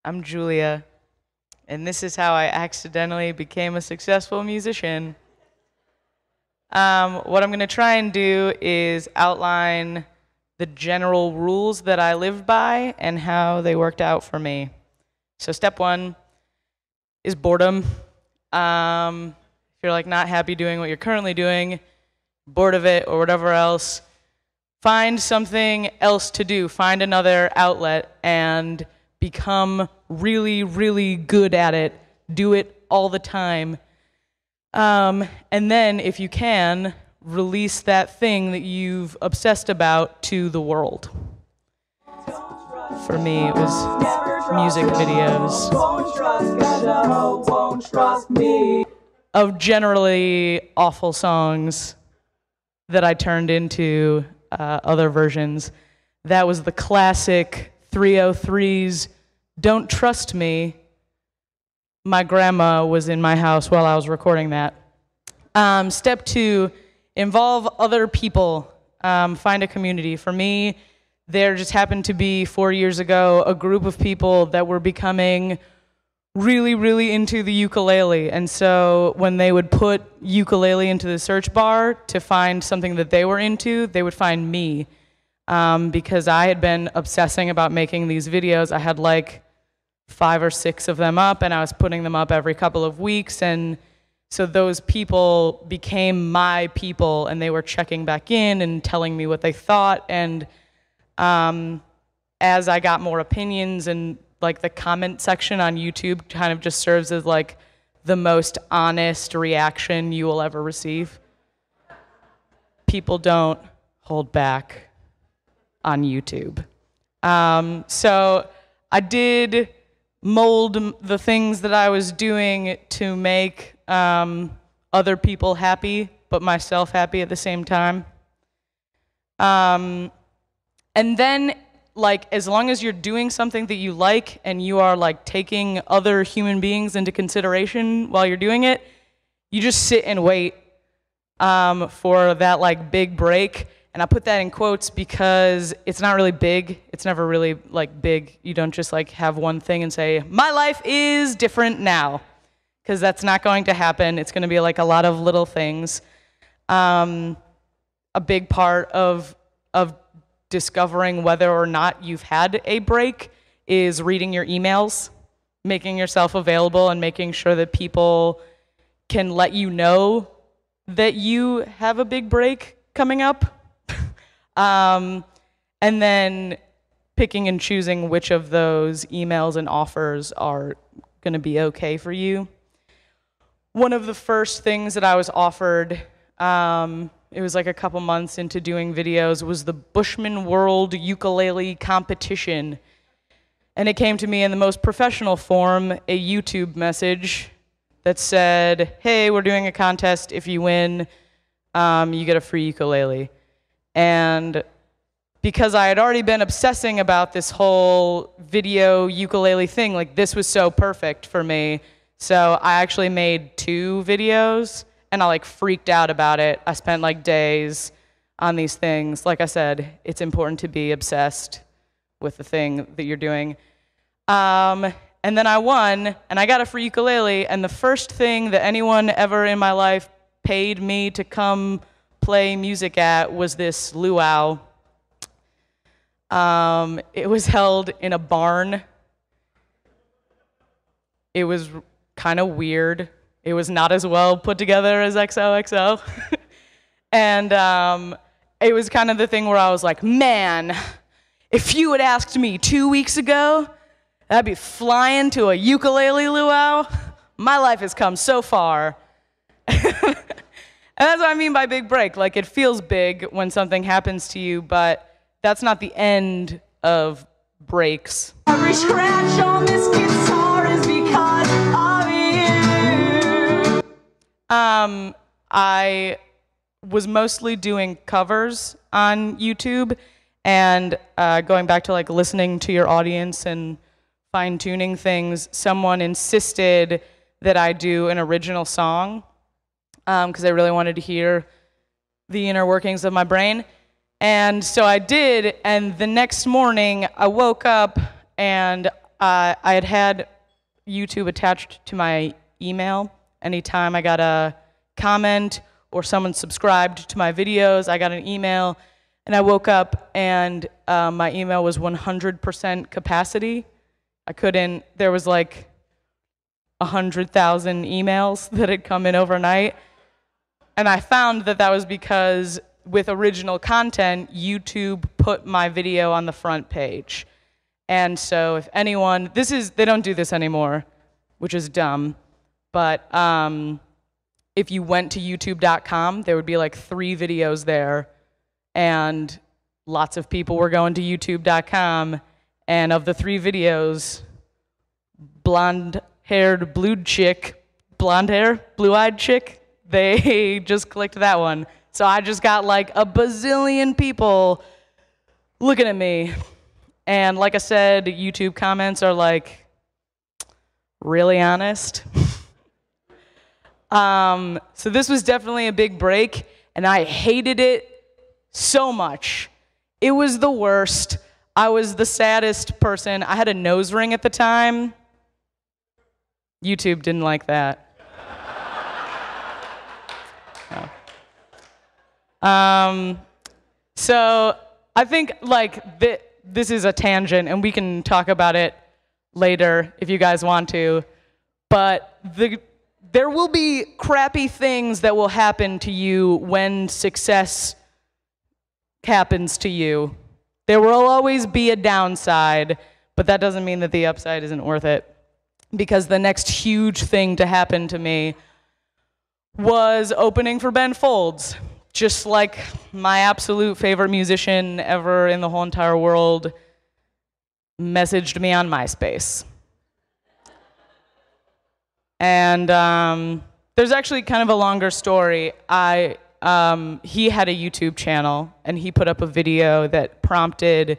I'm Julia, and this is how I accidentally became a successful musician. What I'm going to try and do is outline the general rules that I lived by and how they worked out for me. So step one is boredom. If you're like not happy doing what you're currently doing, bored of it or whatever else, find something else to do. Find another outlet and become really, really good at it. Do it all the time. And then, if you can, release that thing that you've obsessed about to the world. For me, it was music videos of generally awful songs that I turned into other versions. That was the classic 303's Don't Trust Me. My grandma was in my house while I was recording that. Step two, involve other people. Find a community. For me, there just happened to be 4 years ago a group of people that were becoming really, really into the ukulele. And so when they would put ukulele into the search bar to find something that they were into, they would find me. Because I had been obsessing about making these videos. I had like 5 or 6 of them up, and I was putting them up every couple of weeks. And so those people became my people, and they were checking back in and telling me what they thought. And as I got more opinions, and like the comment section on YouTube kind of just serves as like the most honest reaction you will ever receive. People don't hold back on YouTube. So I did mold the things that I was doing to make other people happy, but myself happy at the same time. And then, like, as long as you're doing something that you like and you are like taking other human beings into consideration while you're doing it, you just sit and wait for that like big break. And I put that in quotes because it's not really big. It's never really like big. You don't just like have one thing and say, my life is different now. Because that's not going to happen. It's going to be like a lot of little things. A big part of discovering whether or not you've had a break is reading your emails, making yourself available and making sure that people can let you know that you have a big break coming up. And then picking and choosing which of those emails and offers are going to be okay for you. One of the first things that I was offered, it was like a couple months into doing videos, was the Bushman World Ukulele Competition. And it came to me in the most professional form, a YouTube message that said, hey, we're doing a contest. If you win, you get a free ukulele. And because I had already been obsessing about this whole video ukulele thing, like this was so perfect for me. So I actually made 2 videos, and I like freaked out about it. I spent like days on these things. Like I said, it's important to be obsessed with the thing that you're doing. And then I won, and I got a free ukulele, and the first thing that anyone ever in my life paid me to come play music at was this luau. It was held in a barn. It was kind of weird. It was not as well put together as XOXO. And it was kind of the thing where I was like, man, if you had asked me 2 weeks ago, I'd be flying to a ukulele luau. My life has come so far. And that's what I mean by big break. Like, it feels big when something happens to you, but that's not the end of breaks. Every scratch on this guitar is because of you. I was mostly doing covers on YouTube and going back to like listening to your audience and fine-tuning things. Someone insisted that I do an original song because I really wanted to hear the inner workings of my brain. And so I did, and the next morning I woke up and I had YouTube attached to my email. Anytime I got a comment or someone subscribed to my videos, I got an email, and I woke up and my email was 100% capacity. There was like 100,000 emails that had come in overnight. And I found that was because with original content, YouTube put my video on the front page. And so if anyone, they don't do this anymore, which is dumb, but if you went to youtube.com, there would be like 3 videos there, and lots of people were going to youtube.com, and of the 3 videos, blonde-haired blue-eyed chick, they just clicked that one. So I just got like a bazillion people looking at me. And like I said, YouTube comments are like really honest. So this was definitely a big break, and I hated it so much. It was the worst. I was the saddest person. I had a nose ring at the time. YouTube didn't like that. No. So I think like this is a tangent, and we can talk about it later if you guys want to, but there will be crappy things that will happen to you when success happens to you. There will always be a downside, but that doesn't mean that the upside isn't worth it. Because the next huge thing to happen to me was opening for Ben Folds. Just like my absolute favorite musician ever in the whole entire world messaged me on MySpace. And there's actually kind of a longer story. He had a YouTube channel, and he put up a video that prompted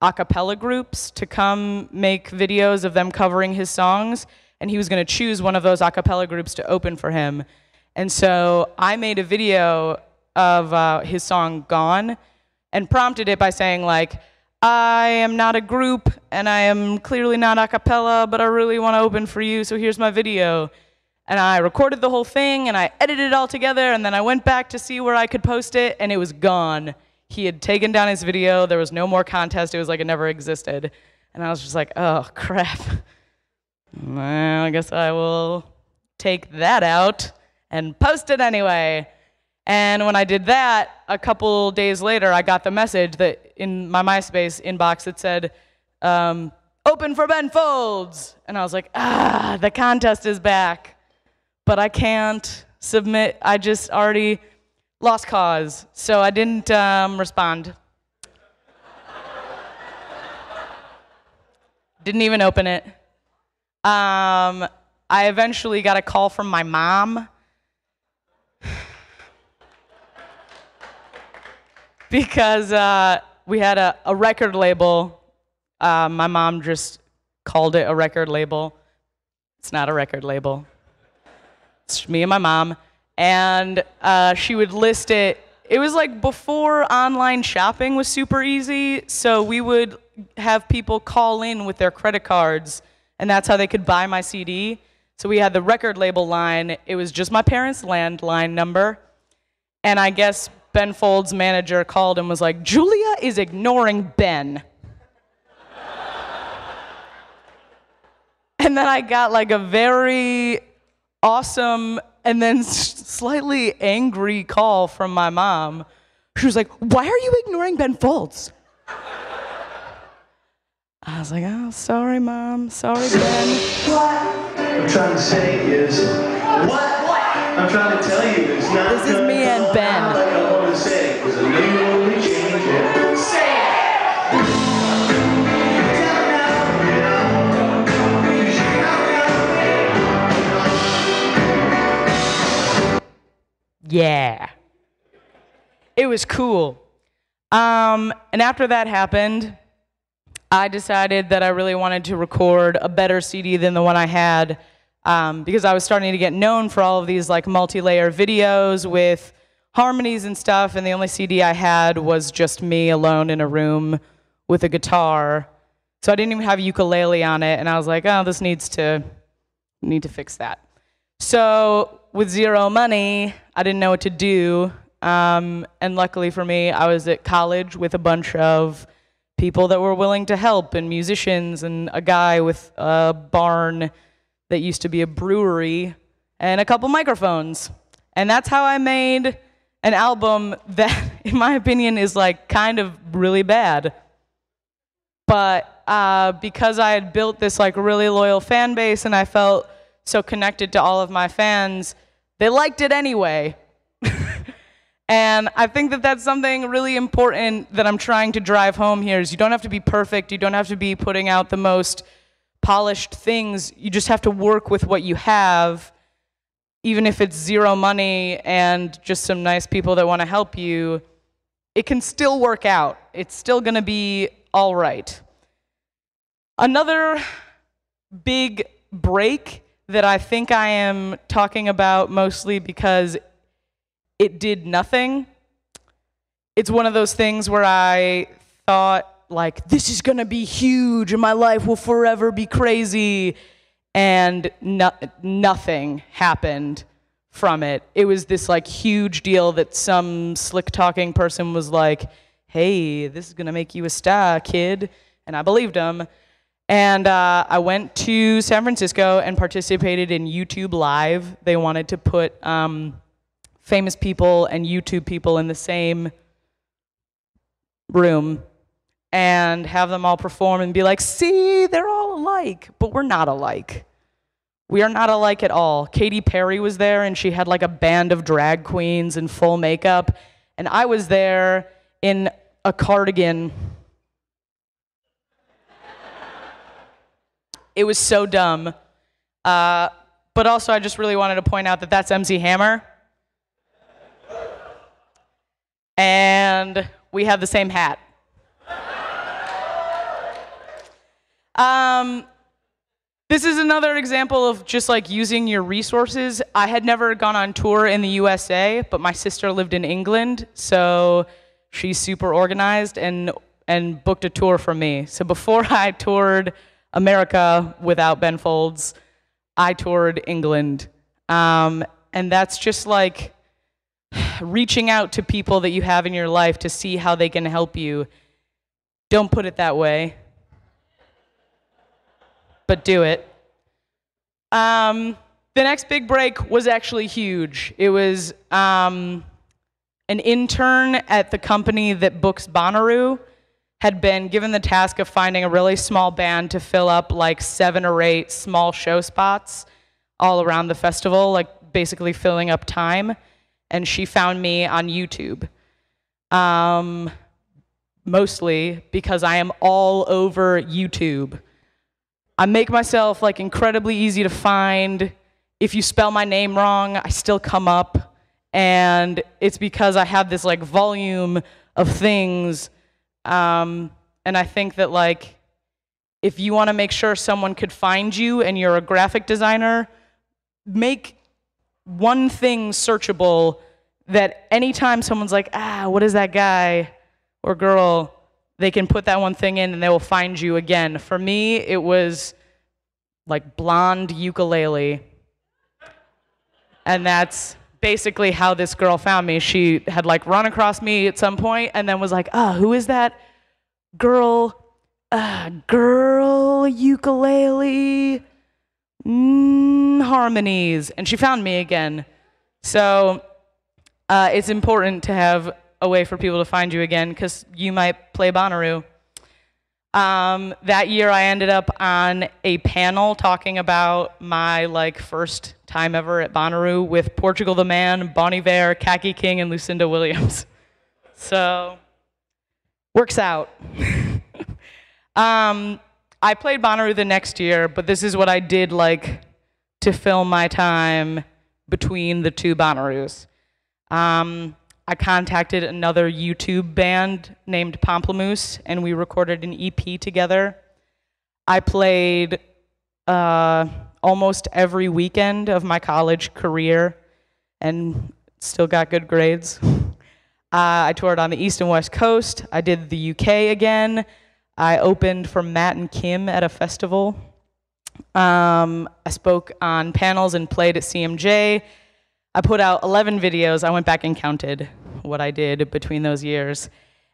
a cappella groups to come make videos of them covering his songs, and he was going to choose one of those a cappella groups to open for him. And so I made a video of his song Gone and prompted it by saying like, I am not a group and I am clearly not a cappella, but I really want to open for you, so here's my video. And I recorded the whole thing and I edited it all together, and then I went back to see where I could post it, and it was gone. He had taken down his video. There was no more contest. It was like it never existed. And I was just like, oh, crap. Well, I guess I will take that out and post it anyway. And when I did that, a couple days later, I got the message that in my MySpace inbox that said, open for Ben Folds. And I was like, the contest is back. But I can't submit. I just already lost cause, so I didn't respond. Didn't even open it. I eventually got a call from my mom because we had a record label. My mom just called it a record label. It's not a record label. It's me and my mom. And she would list it. It was like before online shopping was super easy, so we would have people call in with their credit cards, and that's how they could buy my CD. So we had the record label line. It was just my parents' landline number, and I guess Ben Folds' manager called and was like, Julia is ignoring Ben. And then I got like a very awesome and then slightly angry call from my mom. She was like, why are you ignoring Ben Folds? I was like, oh, sorry, Mom. Sorry, Ben. What I'm trying to say is, what I'm trying to tell you is not. This is me and Ben. Like I want to say, because I know you want me to change it. Say it! Yeah. It was cool. And after that happened, I decided that I really wanted to record a better CD than the one I had, because I was starting to get known for all of these like multi-layer videos with harmonies and stuff, and the only CD I had was just me alone in a room with a guitar. So I didn't even have a ukulele on it, and I was like, oh, this need to fix that. So with zero money, I didn't know what to do. And luckily for me, I was at college with a bunch of people that were willing to help, and musicians, and a guy with a barn that used to be a brewery, and a couple microphones. And that's how I made an album that, in my opinion, is like kind of really bad. But because I had built this like really loyal fan base and I felt so connected to all of my fans, they liked it anyway. And I think that that's something really important that I'm trying to drive home here is you don't have to be perfect, you don't have to be putting out the most polished things, you just have to work with what you have, even if it's zero money and just some nice people that want to help you, it can still work out. It's still gonna be all right. Another big break that I think I am talking about mostly because it did nothing. It's one of those things where I thought, like, this is gonna be huge and my life will forever be crazy, and nothing happened from it. It was this like huge deal that some slick talking person was like, hey, this is gonna make you a star, kid, and I believed him. And I went to San Francisco and participated in YouTube Live. They wanted to put famous people and YouTube people in the same room and have them all perform and be like, see, they're all alike, but we're not alike. We are not alike at all. Katy Perry was there, and she had like a band of drag queens in full makeup, and I was there in a cardigan. It was so dumb. But also, I just really wanted to point out that that's MC Hammer. And we have the same hat. This is another example of just like using your resources. I had never gone on tour in the USA, but my sister lived in England, so she's super organized and booked a tour for me. So before I toured America without Ben Folds, I toured England. And that's just like reaching out to people that you have in your life to see how they can help you. Don't put it that way, but do it. The next big break was actually huge. It was an intern at the company that books Bonnaroo had been given the task of finding a really small band to fill up like 7 or 8 small show spots all around the festival, like basically filling up time. And she found me on YouTube. Mostly because I am all over YouTube. I make myself like incredibly easy to find. If you spell my name wrong, I still come up. And it's because I have this like volume of things. And I think that like, if you want to make sure someone could find you and you're a graphic designer, make one thing searchable that anytime someone's like, what is that guy or girl, they can put that one thing in and they will find you again. For me, it was like blonde ukulele. And that's basically how this girl found me. She had like run across me at some point and then was like, who is that girl? Girl ukulele harmonies. And she found me again. So it's important to have a way for people to find you again because you might play Bonnaroo. That year I ended up on a panel talking about my like first time ever at Bonnaroo with Portugal the Man, Bon Iver, Khaki King, and Lucinda Williams. So, works out. I played Bonnaroo the next year, but this is what I did like to fill my time between the 2 Bonnaroos. I contacted another YouTube band named Pomplamoose, and we recorded an EP together. I played almost every weekend of my college career and still got good grades. I toured on the East and West Coast. I did the UK again. I opened for Matt and Kim at a festival. I spoke on panels and played at CMJ. I put out 11 videos. I went back and counted what I did between those years.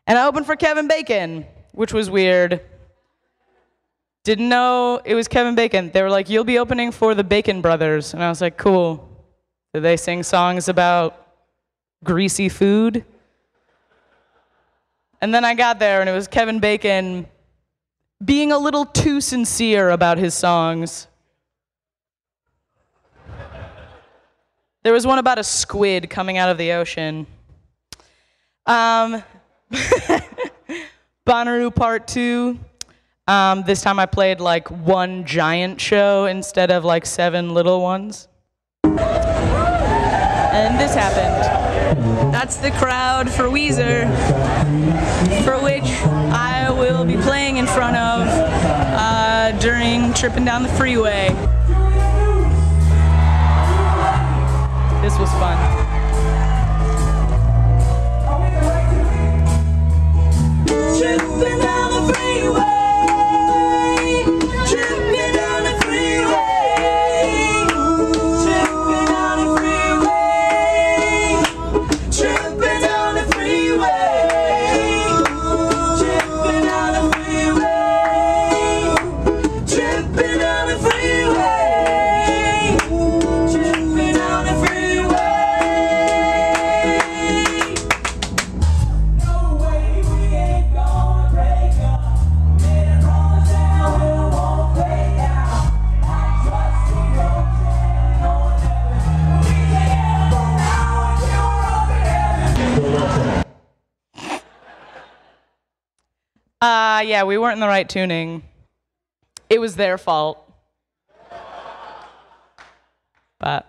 And I opened for Kevin Bacon, which was weird. Didn't know it was Kevin Bacon. They were like, you'll be opening for the Bacon Brothers. And I was like, cool. Do they sing songs about greasy food? And then I got there, and it was Kevin Bacon being a little too sincere about his songs. There was one about a squid coming out of the ocean. Bonnaroo Part 2. This time I played like one giant show instead of like 7 little ones. And this happened. That's the crowd for Weezer, for which I will be playing in front of during Tripping Down the Freeway. This was fun. Tripping down the freeway. Yeah, we weren't in the right tuning. It was their fault. But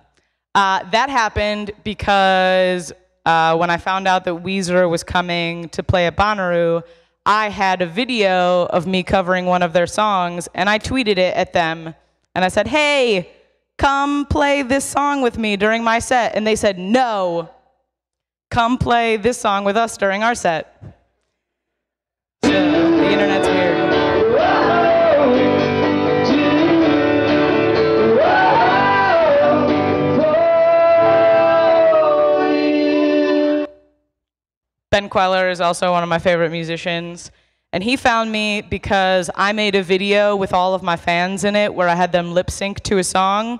that happened because when I found out that Weezer was coming to play at Bonnaroo, I had a video of me covering one of their songs, and I tweeted it at them. And I said, hey, come play this song with me during my set. And they said, no, come play this song with us during our set. So the internet's weird. Ben Queller is also one of my favorite musicians. And he found me because I made a video with all of my fans in it where I had them lip sync to a song.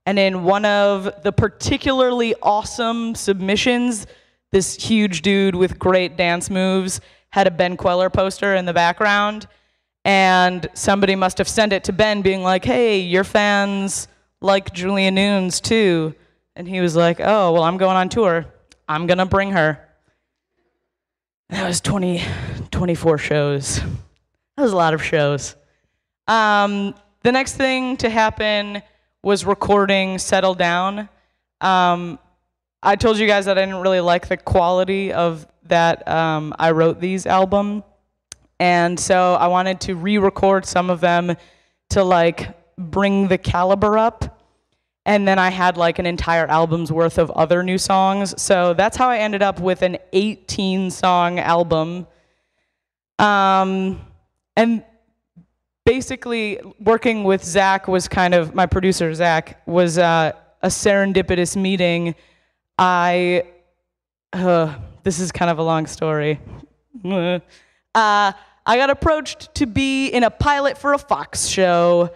And in one of the particularly awesome submissions, this huge dude with great dance moves had a Ben Queller poster in the background. And somebody must have sent it to Ben being like, hey, your fans like Julia Nunes too. And he was like, oh, well, I'm going on tour. I'm gonna bring her. That was 24 shows. That was a lot of shows. The next thing to happen was recording Settle Down. I told you guys that I didn't really like the quality of that I Wrote These album. And so I wanted to re-record some of them to like bring the caliber up. And then I had like an entire album's worth of other new songs. So that's how I ended up with an 18-song album. And basically working with Zach was kind of, my producer Zach, was a serendipitous meeting. This is kind of a long story. I got approached to be in a pilot for a Fox show,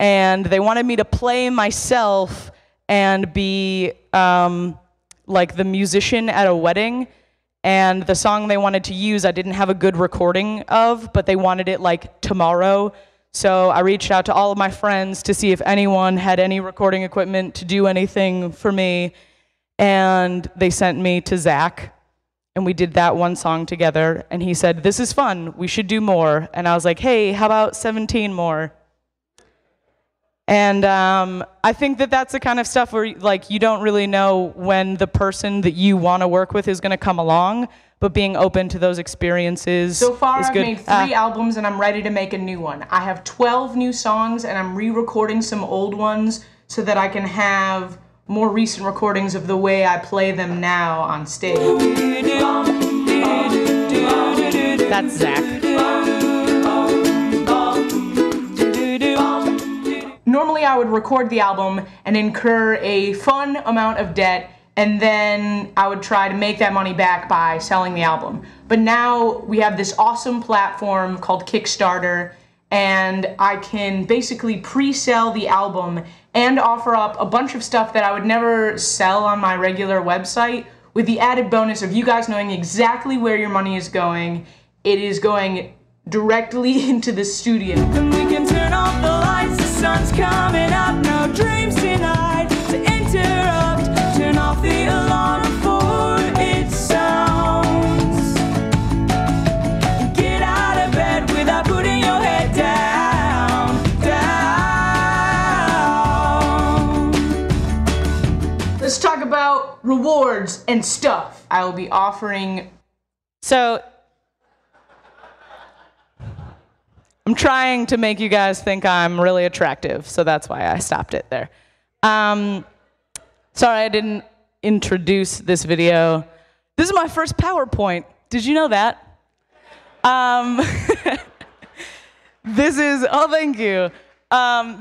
and they wanted me to play myself and be like the musician at a wedding. And the song they wanted to use, I didn't have a good recording of, but they wanted it like tomorrow. So I reached out to all of my friends to see if anyone had any recording equipment to do anything for me. And they sent me to Zach, and we did that one song together. And he said, this is fun, we should do more. And I was like, hey, how about 17 more? And I think that that's the kind of stuff where like you don't really know when the person that you want to work with is going to come along, but being open to those experiences so far is I've good. made 3 albums, and I'm ready to make a new one. I have 12 new songs, and I'm re-recording some old ones so that I can have more recent recordings of the way I play them now on stage. That's Zach. normally I would record the album and incur a fun amount of debt, and then I would try to make that money back by selling the album. But now we have this awesome platform called Kickstarter, and I can basically pre-sell the album and offer up a bunch of stuff that I would never sell on my regular website, with the added bonus of you guys knowing exactly where your money is going. It is going directly into the studio. And we can turn off the lights, the sun's coming up, no dreams tonight to interrupt. Turn off the alarm before it sounds. Get out of bed without putting your head down, down. Let's talk about rewards and stuff I will be offering. So, I'm trying to make you guys think I'm really attractive, so that's why I stopped it there. Sorry I didn't introduce this video. This is my first PowerPoint. Did you know that? This is, oh, thank you.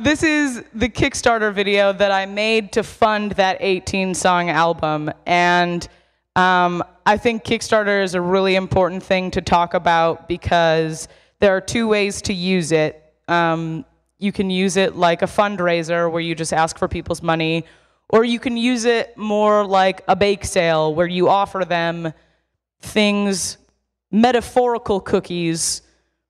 This is the Kickstarter video that I made to fund that 18-song album. And I think Kickstarter is a really important thing to talk about because there are two ways to use it. You can use it like a fundraiser where you just ask for people's money, or you can use it more like a bake sale where you offer them things, metaphorical cookies,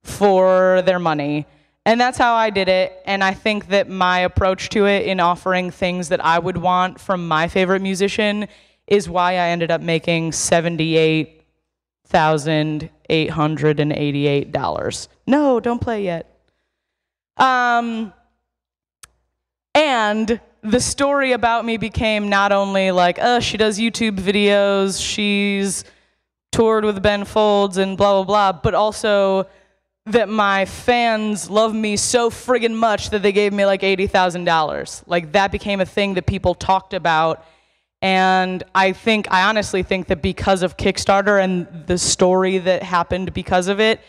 for their money. And that's how I did it, and I think that my approach to it in offering things that I would want from my favorite musician is why I ended up making $78,888. No, don't play yet. And the story about me became not only like, she does YouTube videos, she's toured with Ben Folds and blah, blah, blah, but also that my fans love me so friggin' much that they gave me like $80,000. Like, that became a thing that people talked about. And I honestly think that because of Kickstarter and the story that happened because of it,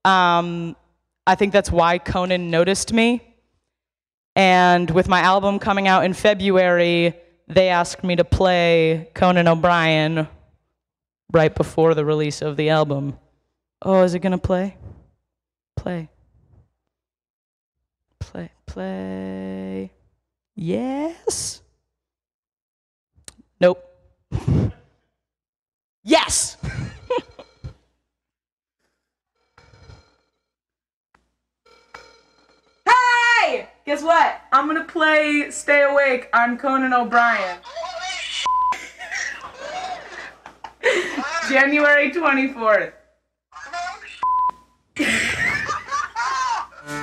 I think that's why Conan noticed me. And with my album coming out in February, they asked me to play Conan O'Brien right before the release of the album. Oh, is it gonna play? Play. Play. Play. Yes? Nope. Yes! Hey! Guess what? I'm gonna play Stay Awake on Conan O'Brien. January 24th.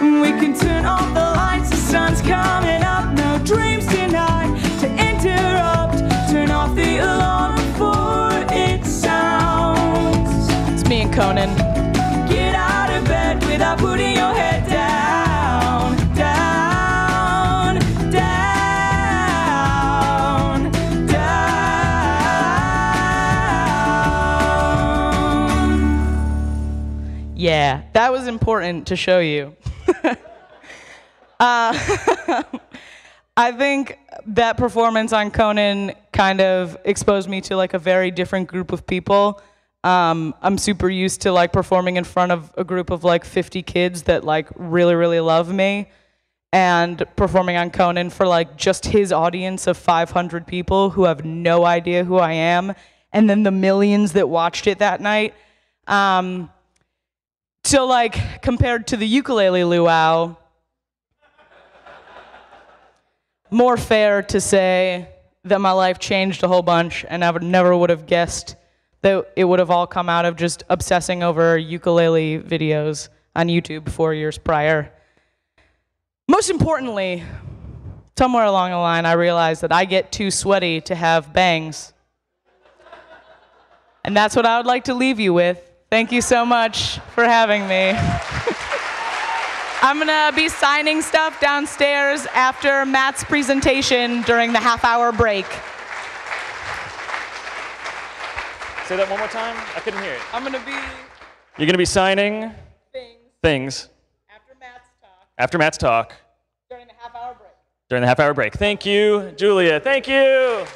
We can turn off the lights, the sun's coming up, no dreams tonight to interrupt. Turn off the alarm before it sounds. It's me and Conan. Get out of bed without putting your head down, down, down, down. Yeah, that was important to show you. I think that performance on Conan kind of exposed me to like a very different group of people. I'm super used to like performing in front of a group of like 50 kids that like really, really love me, and performing on Conan for like just his audience of 500 people who have no idea who I am, and then the millions that watched it that night. So like, compared to the ukulele luau, more fair to say that my life changed a whole bunch, and I never would have guessed that it would have all come out of just obsessing over ukulele videos on YouTube 4 years prior. Most importantly, somewhere along the line, I realized that I get too sweaty to have bangs. And that's what I would like to leave you with. Thank you so much for having me. I'm gonna be signing stuff downstairs after Matt's presentation during the half-hour break. Say that one more time? I couldn't hear it. I'm gonna be You're gonna be signing things things after Matt's talk after Matt's talk during the During the half-hour break. Thank you, Julia. Thank you.